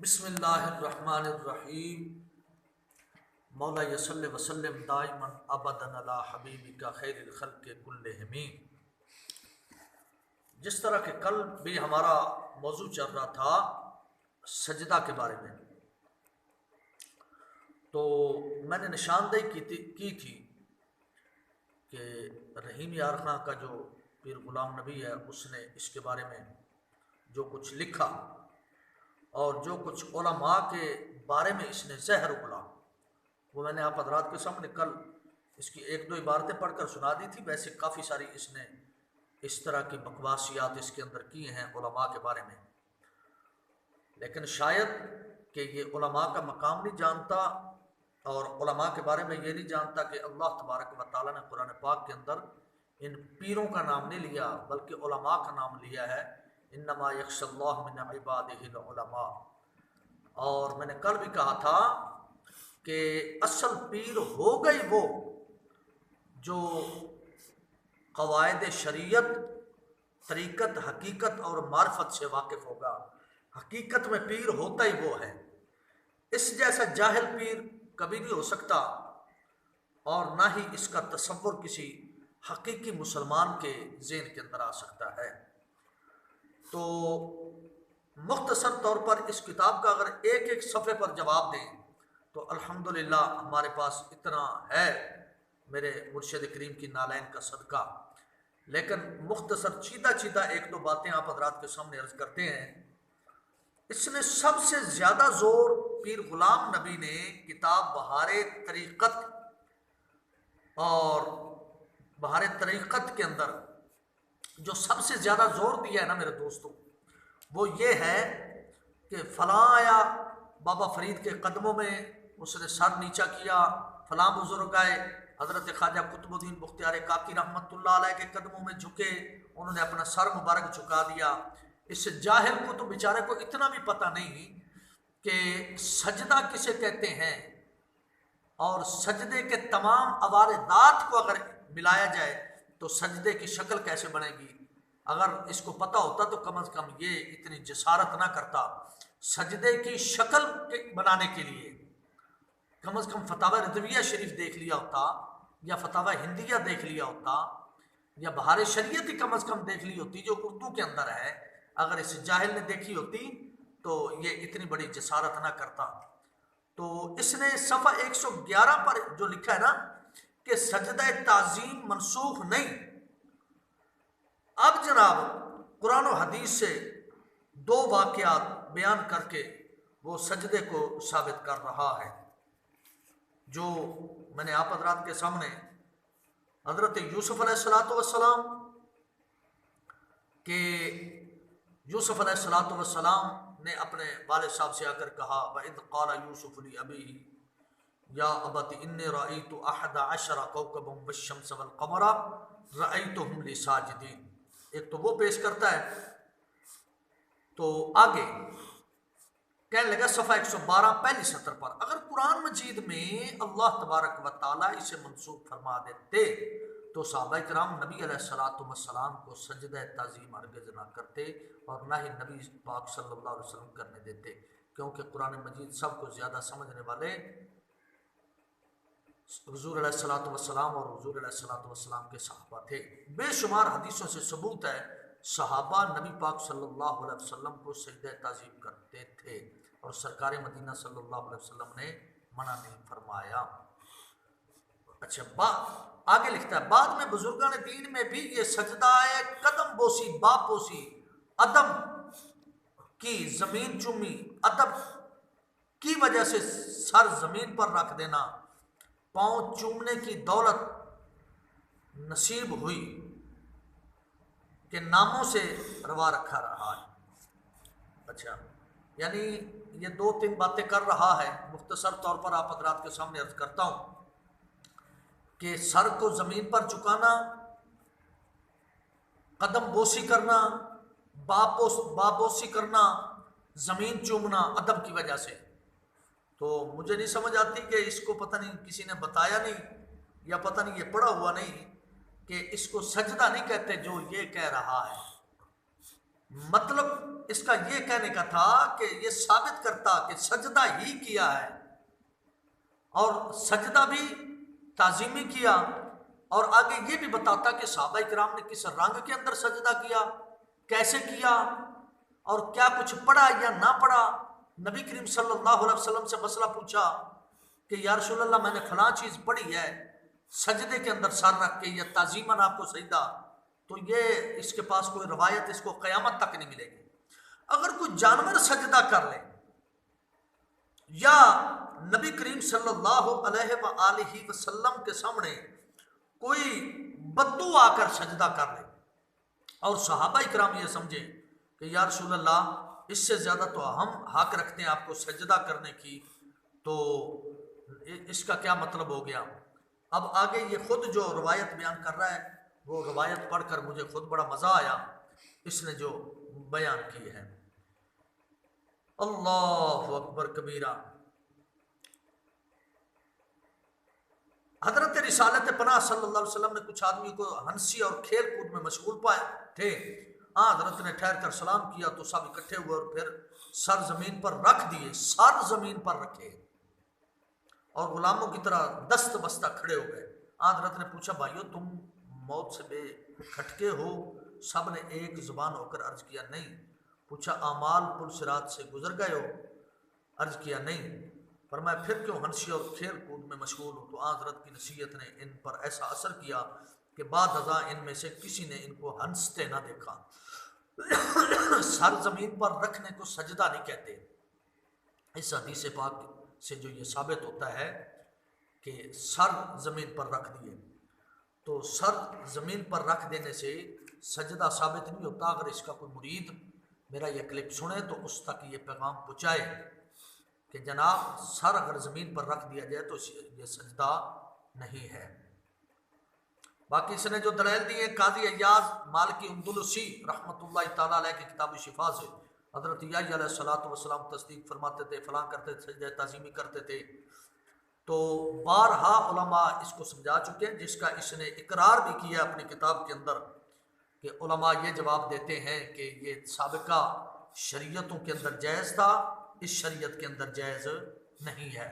بسم اللہ الرحمن الرحیم مولا یصلی وسلم دائما ابدا علی حبیبک خیر الخلق کلہم۔ جس طرح کہ کل بھی ہمارا موضوع چل رہا تھا سجدہ کے بارے میں، تو میں نے نشاندہی کی تھی کہ رحیم یار خاں کا جو پیر غلام نبی ہے اس نے اس کے بارے میں جو کچھ لکھا اور جو کچھ علماء کے بارے میں اس نے زہر اگلا، وہ میں نے آپ حضرات کے سامنے کل اس کی ایک دو عبارتیں پڑھ کر سنا دی تھی۔ ویسے کافی ساری اس نے اس طرح کی بکواسیات اس کے اندر کی ہیں علماء کے بارے میں، لیکن شاید کہ یہ علماء کا مقام نہیں جانتا اور علماء کے بارے میں یہ نہیں جانتا کہ اللہ تبارک و تعالیٰ نے قرآن پاک کے اندر ان پیروں کا نام نہیں لیا بلکہ علماء کا نام لیا ہے، انما یخشی اللہ من عبادہ العلماء۔ اور میں نے کل بھی کہا تھا کہ اصل پیر ہو گئی وہ جو قواعد شریعت، طریقت، حقیقت اور معرفت سے واقف ہوگا۔ حقیقت میں پیر ہوتا ہی وہ ہے، اس جیسا جاہل پیر کبھی نہیں ہو سکتا اور نہ ہی اس کا تصور کسی حقیقی مسلمان کے ذہن کے اندر آ سکتا ہے۔ تو مختصر طور پر اس کتاب کا اگر ایک ایک صفحے پر جواب دیں تو الحمدللہ ہمارے پاس اتنا ہے میرے مرشد کریم کی نالین کا صدقہ، لیکن مختصر چیدہ ایک دو باتیں آپ حضرات کے سامنے عرض کرتے ہیں۔ اس نے سب سے زیادہ زور پیر غلام نبی نے کتاب بہار طریقت اور بہار طریقت کے اندر جو سب سے زیادہ زور دیا ہے نا میرے دوستوں، وہ یہ ہے کہ فلاں آیا بابا فرید کے قدموں میں اس نے سر نیچا کیا، فلاں بزرگ آئے حضرت خواجہ قطب الدین بختیار کاکی رحمۃ اللہ علیہ کے قدموں میں جھکے، انہوں نے اپنا سر مبارک جھکا دیا۔ اس جاہل کو تو بیچارے کو اتنا بھی پتہ نہیں کہ سجدہ کسے کہتے ہیں اور سجدے کے تمام عوارضات کو اگر ملایا جائے تو سجدے کی شکل کیسے بنے گی۔ اگر اس کو پتہ ہوتا تو کم از کم یہ اتنی جسارت نہ کرتا، سجدے کی شکل بنانے کے لیے کم از کم فتاوی رضویہ شریف دیکھ لیا ہوتا یا فتاوی ہندیہ دیکھ لیا ہوتا یا بہار شریعت ہی کم از کم دیکھ لی ہوتی جو اردو کے اندر ہے۔ اگر اس جاہل نے دیکھی ہوتی تو یہ اتنی بڑی جسارت نہ کرتا۔ تو اس نے صفحہ 111 پر جو لکھا ہے نا کہ سجدہ تعظیم منسوخ نہیں، اب جناب قرآن و حدیث سے دو واقعات بیان کر کے وہ سجدے کو ثابت کر رہا ہے، جو میں نے آپ حضرات کے سامنے حضرت یوسف علیہ السلام کہ یوسف علیہ السلام نے اپنے والد صاحب سے آ کر کہا وَإِذْ قَالَ يُوسُفُ لِأَبِيهِ يَا أَبَتِ إِنِّي رَأَيْتُ أَحَدَ عَشَرَ كَوْكَبًا وَالشَّمْسَ وَالْقَمَرَ رَأَيْتُهُمْ لِي سَاجِدِينَ۔ ایک تو وہ پیش کرتا ہے، تو آگے کہنے لگا صفحہ 112 پہلی سطر پر اگر قرآن مجید میں اللہ تبارک و تعالیٰ اسے منسوخ فرما دیتے تو صحابہ کرام نبی علیہ السلام کو سجدہ تعظیم ہرگز نہ کرتے اور نہ ہی نبی پاک صلی اللہ علیہ وسلم کرنے دیتے، کیونکہ قرآن مجید سب کو زیادہ سمجھنے والے حضور علیہ السلام اور حضور علیہ السلام کے صحابہ تھے۔ بے شمار حدیثوں سے ثبوت ہے صحابہ نبی پاک صلی اللہ علیہ وسلم کو سجدہ تعظیم کرتے تھے اور سرکار مدینہ صلی اللہ علیہ وسلم نے منع نہیں فرمایا۔ اچھا آگے لکھتا ہے بعد میں بزرگان دین میں بھی یہ سجدہ قدم بوسی، باپ بوسی، ادب کی زمین چومی، ادب کی وجہ سے سر زمین پر رکھ دینا، پاؤں چومنے کی دولت نصیب ہوئی کہ ناموں سے روا رکھا رہا ہے۔ اچھا یعنی یہ دو تین باتیں کر رہا ہے، مختصر طور پر آپ حضرات کے سامنے عرض کرتا ہوں کہ سر کو زمین پر جھکانا، قدم بوسی کرنا، باپ بوسی کرنا، زمین چومنا ادب کی وجہ سے، تو مجھے نہیں سمجھ آتی کہ اس کو پتہ نہیں کسی نے بتایا نہیں یا پتہ نہیں یہ پڑھا ہوا نہیں کہ اس کو سجدہ نہیں کہتے جو یہ کہہ رہا ہے۔ مطلب اس کا یہ کہنے کا تھا کہ یہ ثابت کرتا کہ سجدہ ہی کیا ہے، اور سجدہ بھی تعظیمی کیا، اور آگے یہ بھی بتاتا کہ صحابہ کرام نے کس رنگ کے اندر سجدہ کیا، کیسے کیا، اور کیا کچھ پڑھا یا نہ پڑھا۔ نبی کریم صلی اللہ علیہ وسلم سے مسئلہ پوچھا کہ یا رسول اللہ میں نے فلاں چیز پڑھی ہے، سجدے کے اندر سر رکھ کے یا تعظیماً آپ کو سجدہ، تو یہ اس کے پاس کوئی روایت اس کو قیامت تک نہیں ملے گی۔ اگر کوئی جانور سجدہ کر لے یا نبی کریم صلی اللہ علیہ وآلہ وسلم کے سامنے کوئی بدو آ کر سجدہ کر لے اور صحابہ کرام یہ سمجھے کہ یا رسول اللہ اس سے زیادہ تو ہم حق رکھتے ہیں آپ کو سجدہ کرنے کی، تو اس کا کیا مطلب ہو گیا؟ اب آگے یہ خود جو روایت بیان کر رہا ہے، وہ روایت پڑھ کر مجھے خود بڑا مزہ آیا اس نے جو بیان کی ہے۔ اللہ اکبر کبیرہ۔ حضرت رسالت پناہ صلی اللہ علیہ وسلم نے کچھ آدمی کو ہنسی اور کھیل کود میں مشغول پائے تھے۔ حضرت نے ٹھہر کر سلام کیا تو سب اکٹھے ہوئے اور پھر سر زمین پر رکھ دیے، سر زمین پر رکھے اور غلاموں کی طرح دست بستہ کھڑے ہو گئے۔ حضرت نے پوچھا بھائیو تم موت سے بے کھٹکے ہو؟ سب نے ایک زبان ہو کر عرض کیا نہیں۔ پوچھا اعمال پل صراط سے گزر گئے ہو؟ عرض کیا نہیں۔ فرمایا پھر کیوں ہنسی اور کھیل کود میں مشغول ہو؟ تو حضرت کی نصیحت نے ان پر ایسا اثر کیا کہ بعد ازاں ان میں سے کسی نے ان کو ہنستے نہ دیکھا۔ سر زمین پر رکھنے کو سجدہ نہیں کہتے۔ اس حدیث پاک سے جو یہ ثابت ہوتا ہے کہ سر زمین پر رکھ دیے، تو سر زمین پر رکھ دینے سے سجدہ ثابت نہیں ہوتا۔ اگر اس کا کوئی مرید میرا یہ کلپ سنے تو اس تک یہ پیغام پہنچائے کہ جناب سر اگر زمین پر رکھ دیا جائے تو یہ سجدہ نہیں ہے۔ باقی اس نے جو دلائل دی ہیں، قاضی ایاز مالکی اندلسی رحمۃ اللہ تعالیٰ علیہ کی کتاب شفا سے حضرت یحییٰ علیہ الصلوۃ والسلام تصدیق فرماتے تھے، فلاں کرتے تھے، سجدہ تعظیمی کرتے تھے، تو بارہا علماء اس کو سمجھا چکے ہیں، جس کا اس نے اقرار بھی کیا اپنی کتاب کے اندر کہ علماء یہ جواب دیتے ہیں کہ یہ سابقہ شریعتوں کے اندر جائز تھا، اس شریعت کے اندر جائز نہیں ہے۔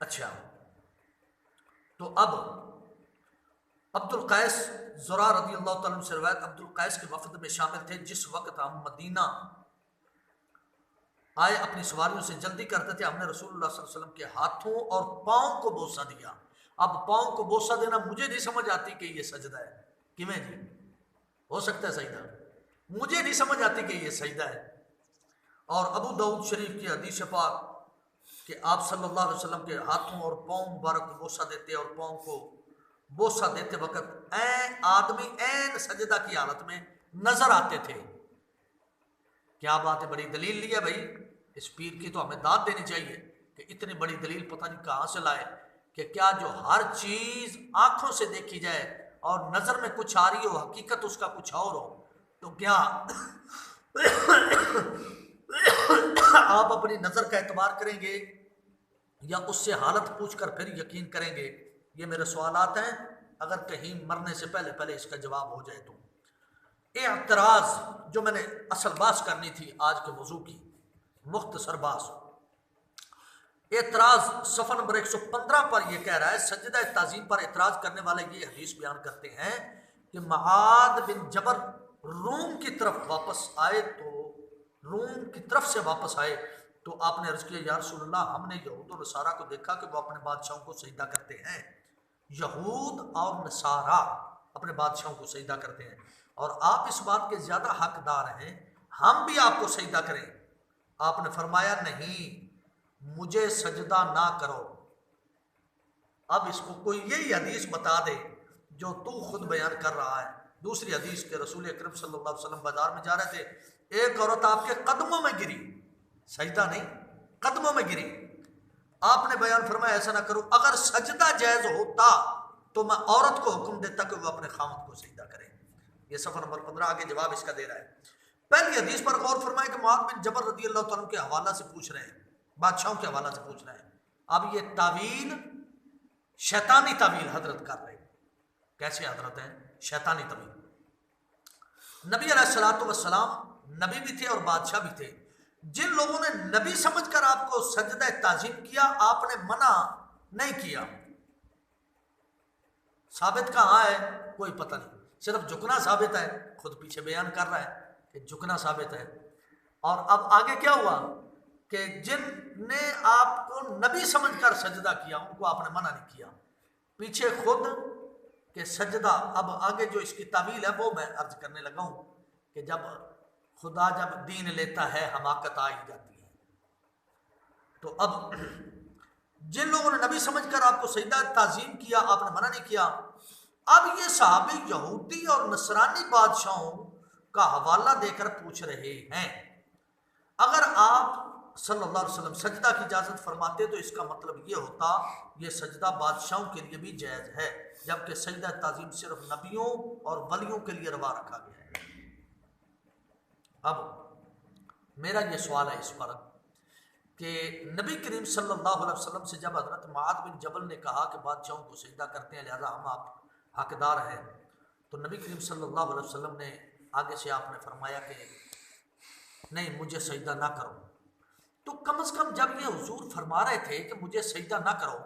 اچھا، تو اب عبد القیس زرع رضی اللہ تعالیٰ عنہ سے روایت، عبد القیس کے وفد میں شامل تھے جس وقت ہم مدینہ آئے، اپنی سواریوں سے جلدی کرتے تھے، ہم نے رسول اللہ صلی اللہ علیہ وسلم کے ہاتھوں اور پاؤں کو بوسہ دیا۔ اب پاؤں کو بوسہ دینا مجھے نہیں سمجھ آتی کہ یہ سجدہ ہے، کیویں جی ہو سکتا ہے سجدہ؟ مجھے نہیں سمجھ آتی کہ یہ سجدہ ہے۔ اور ابو داؤد شریف کی حدیث پاک کہ آپ صلی اللہ علیہ وسلم کے ہاتھوں اور پاؤں مبارک کو بوسہ دیتے اور پاؤں کو بوسہ دیتے وقت آدمی عین سجدہ کی حالت میں نظر آتے تھے۔ کیا بات ہے، بڑی دلیل لی ہے بھائی، اس پیر کی تو ہمیں داد دینی چاہیے کہ اتنی بڑی دلیل پتہ نہیں کہاں سے لائے کہ کیا جو ہر چیز آنکھوں سے دیکھی جائے اور نظر میں کچھ آ رہی ہو، حقیقت اس کا کچھ اور ہو، تو کیا آپ اپنی نظر کا اعتبار کریں گے یا اس سے حالت پوچھ کر پھر یقین کریں گے؟ یہ میرے سوالات ہیں، اگر کہیں مرنے سے پہلے پہلے اس کا جواب ہو جائے تو۔ اعتراض جو میں نے اصل بحث کرنی تھی آج کے موضوع کی، مختصر بحث، اعتراض صفحہ نمبر 115 پر یہ کہہ رہا ہے، سجدہ تعظیم پر اعتراض کرنے والے یہ حدیث بیان کرتے ہیں کہ معاذ بن جبر روم کی طرف سے واپس آئے تو آپ نے عرض کیا یا رسول اللہ ہم نے یہود و نصارہ کو دیکھا کہ وہ اپنے بادشاہوں کو سجدہ کرتے ہیں۔ یہود اور نصارہ اپنے بادشاہوں کو سجدہ کرتے ہیں اور آپ اس بات کے زیادہ حقدار ہیں، ہم بھی آپ کو سجدہ کریں۔ آپ نے فرمایا نہیں، مجھے سجدہ نہ کرو۔ اب اس کو کوئی یہی حدیث بتا دے جو تو خود بیان کر رہا ہے۔ دوسری حدیث کے رسول اکرم صلی اللہ علیہ وسلم بازار میں جا رہے تھے، ایک عورت آپ کے قدموں میں گری، سجدہ نہیں، قدموں میں گری۔ آپ نے بیان فرمایا ایسا نہ کرو، اگر سجدہ جائز ہوتا تو میں عورت کو حکم دیتا کہ وہ اپنے خامد کو سجدہ کرے۔ یہ صفحہ نمبر 15 آگے جواب اس کا دے رہا ہے۔ پہلی حدیث پر غور فرمائے کہ معاذ بن جبر رضی اللہ تعالیٰ کے حوالہ سے پوچھ رہے ہیں، بادشاہوں کے حوالہ سے پوچھ رہے ہیں۔ اب یہ تعویل شیطانی تعویل حضرت کر رہے ہیں۔ کیسے حضرت ہیں؟ شیطانی تعویل۔ نبی علیہ الصلوۃ والسلام نبی بھی تھے اور بادشاہ بھی تھے. جن لوگوں نے نبی سمجھ کر آپ کو سجدہ تعظیم کیا آپ نے منع نہیں کیا. ثابت کہاں ہے کوئی پتہ نہیں, صرف جھکنا ثابت ہے, خود پیچھے بیان کر رہا ہے کہ جھکنا ثابت ہے. اور اب آگے کیا ہوا کہ جن نے آپ کو نبی سمجھ کر سجدہ کیا ان کو آپ نے منع نہیں کیا. پیچھے خود کہ سجدہ, اب آگے جو اس کی تعویل ہے وہ میں عرض کرنے لگا ہوں کہ جب خدا جب دین لیتا ہے حماقت آ ہی جاتی ہے. تو اب جن لوگوں نے نبی سمجھ کر آپ کو سجدہ تعظیم کیا آپ نے منع نہیں کیا. اب یہ صحابی یہودی اور نصرانی بادشاہوں کا حوالہ دے کر پوچھ رہے ہیں اگر آپ صلی اللہ علیہ وسلم سجدہ کی اجازت فرماتے تو اس کا مطلب یہ ہوتا یہ سجدہ بادشاہوں کے لیے بھی جائز ہے, جبکہ سجدہ تعظیم صرف نبیوں اور ولیوں کے لیے روا رکھا گیا ہے. اب میرا یہ سوال ہے اس پر کہ نبی کریم صلی اللہ علیہ وسلم سے جب حضرت معاذ بن جبل نے کہا کہ بادشاہوں کو سجدہ کرتے ہیں لہذا ہم آپ حقدار ہیں, تو نبی کریم صلی اللہ علیہ وسلم نے آگے سے آپ نے فرمایا کہ نہیں مجھے سجدہ نہ کرو. تو کم از کم جب یہ حضور فرما رہے تھے کہ مجھے سجدہ نہ کرو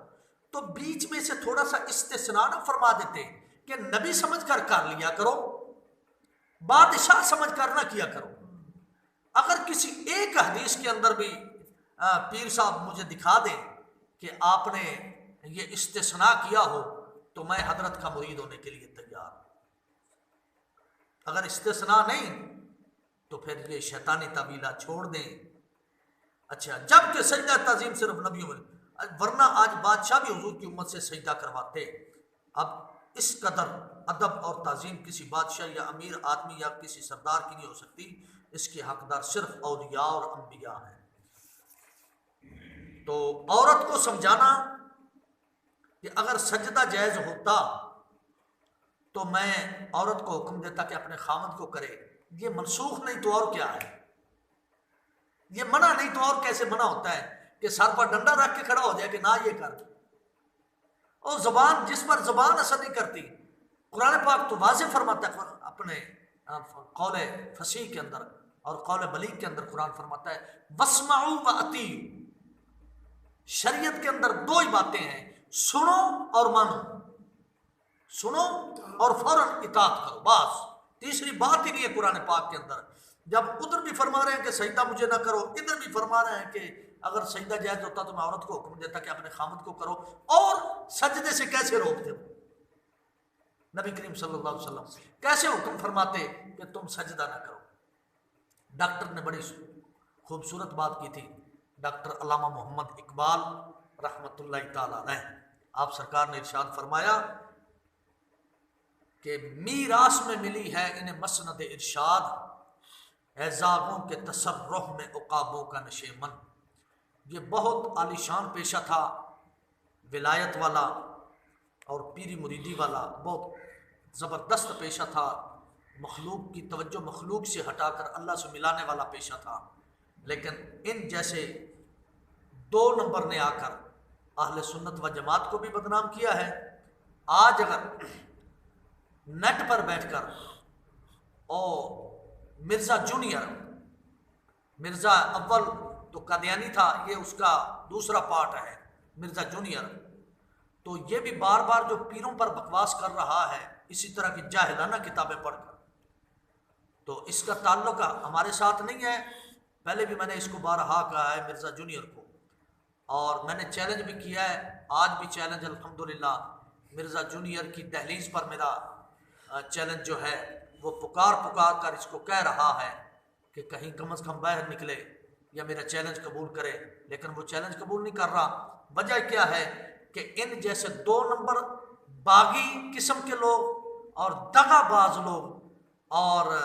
تو بیچ میں سے تھوڑا سا استثناء نہ فرما دیتے کہ نبی سمجھ کر لیا کرو, بادشاہ سمجھ کر نہ کیا کرو. اگر کسی ایک حدیث کے اندر بھی پیر صاحب مجھے دکھا دیں کہ آپ نے یہ استثناء کیا ہو تو میں حضرت کا مرید ہونے کے لیے تیار. اگر استثناء نہیں تو پھر یہ شیطانی تعویلہ چھوڑ دیں. اچھا, جب کہ سجدہ تعظیم صرف نبیوں میں, ورنہ آج بادشاہ بھی حضور کی امت سے سجدہ کرواتے. اب اس قدر ادب اور تعظیم کسی بادشاہ یا امیر آدمی یا کسی سردار کی نہیں ہو سکتی, اس کے حقدار صرف اولیاء اور انبیاء ہیں. تو عورت کو سمجھانا کہ اگر سجدہ جائز ہوتا تو میں عورت کو حکم دیتا کہ اپنے خامد کو کرے, یہ منسوخ نہیں تو اور کیا ہے, یہ منع نہیں تو اور کیسے منع ہوتا ہے کہ سر پر ڈنڈا رکھ کے کھڑا ہو جائے کہ نہ یہ کر. اور زبان جس پر زبان اثر نہیں کرتی, قرآن پاک تو واضح فرماتا ہے اپنے قول فصیح کے اندر اور قول بلیغ کے اندر قرآن فرماتا ہے واسمعوا واطیعوا. شریعت کے اندر دو ہی باتیں ہیں, سنو اور مانو, سنو اور فوراً اطاعت کرو, بس تیسری بات ہی نہیں ہے قرآن پاک کے اندر. جب ادھر بھی فرما رہے ہیں کہ سجدہ مجھے نہ کرو, ادھر بھی فرما رہے ہیں کہ اگر سجدہ جائز ہوتا تو میں عورت کو حکم دیتا کہ اپنے خامد کو کرو, اور سجدے سے کیسے روکتے ہو؟ نبی کریم صلی اللہ علیہ وسلم کیسے حکم فرماتے کہ تم سجدہ نہ کرو؟ ڈاکٹر نے بڑی خوبصورت بات کی تھی, ڈاکٹر علامہ محمد اقبال رحمۃ اللہ تعالی علیہ. آپ سرکار نے ارشاد فرمایا کہ میراث میں ملی ہے انہیں مسند ارشاد, اعزازوں کے تصرف میں عقابوں کا نشیمن. یہ بہت عالیشان پیشہ تھا, ولایت والا اور پیری مریدی والا, بہت زبردست پیشہ تھا, مخلوق کی توجہ مخلوق سے ہٹا کر اللہ سے ملانے والا پیشہ تھا. لیکن ان جیسے دو نمبر نے آ کر اہل سنت و جماعت کو بھی بدنام کیا ہے. آج اگر نیٹ پر بیٹھ کر مرزا جونیئر, مرزا اول تو قادیانی تھا, یہ اس کا دوسرا پارٹ ہے مرزا جونیئر, تو یہ بھی بار بار جو پیروں پر بکواس کر رہا ہے اسی طرح کی جاہلانہ کتابیں پڑھ کر, تو اس کا تعلق ہمارے ساتھ نہیں ہے. پہلے بھی میں نے اس کو بارہا کہا ہے مرزا جونیئر کو, اور میں نے چیلنج بھی کیا ہے, آج بھی چیلنج الحمدللہ مرزا جونیئر کی دہلیز پر میرا چیلنج جو ہے وہ پکار کر اس کو کہہ رہا ہے کہ کہیں کم از کم باہر نکلے یا میرا چیلنج قبول کرے, لیکن وہ چیلنج قبول نہیں کر رہا. وجہ کیا ہے کہ ان جیسے دو نمبر باغی قسم کے لوگ اور دغا باز لوگ اور